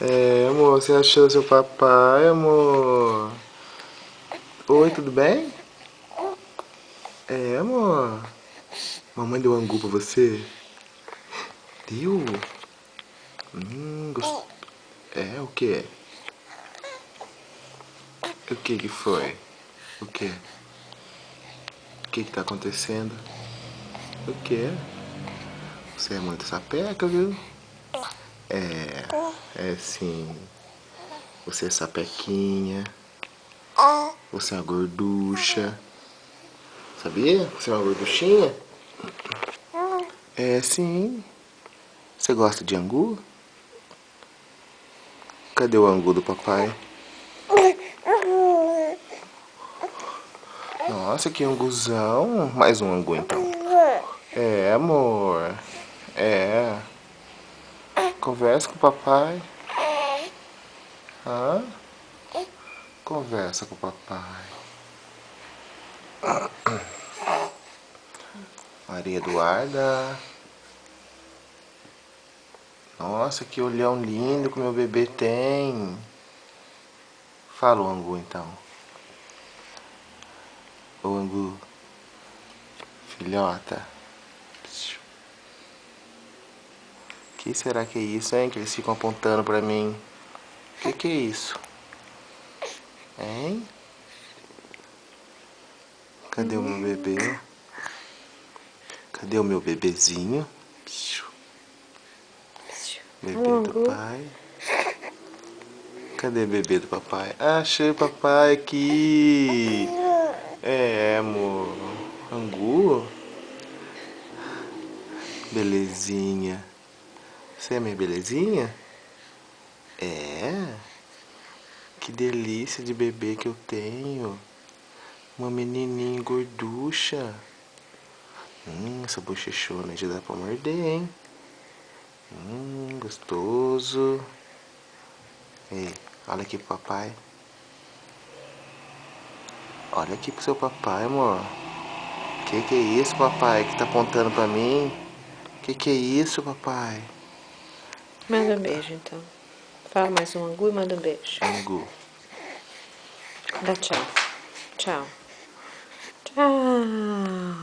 É, amor, você achou seu papai, amor? Oi, tudo bem? É, amor. Mamãe deu angu pra você? Deu? Gost... É, o que? O que foi? O que? O que tá acontecendo? O que? Você é muito sapeca, viu? É sim. Você é sapequinha. Você é uma gorducha. Sabia? Você é uma gorduchinha? É sim. Você gosta de angu? Cadê o angu do papai? Nossa, que anguzão. Mais um angu então. É, amor. É. Conversa com o papai. Hã? Conversa com o papai. Maria Eduarda. Nossa, que olhão lindo que meu bebê tem. Fala o angu então. O angu. Filhota. Que será que é isso, hein? Que eles ficam apontando pra mim. Que é isso? Hein? Cadê o meu bebê? Cadê o meu bebezinho? Bebê do pai. Cadê o bebê do papai? Achei o papai aqui. É, amor. Angu? Belezinha. Você é minha belezinha? É? Que delícia de bebê que eu tenho. Uma menininha gorducha. Essa bochechona já dá pra morder, hein? Gostoso. Ei, olha aqui pro papai. Olha aqui pro seu papai, amor. Que é isso, papai, que tá apontando pra mim? Que é isso, papai? Manda um beijo, então. Fala mais um angu e manda um beijo. Angu. Dá tchau. Tchau. Tchau.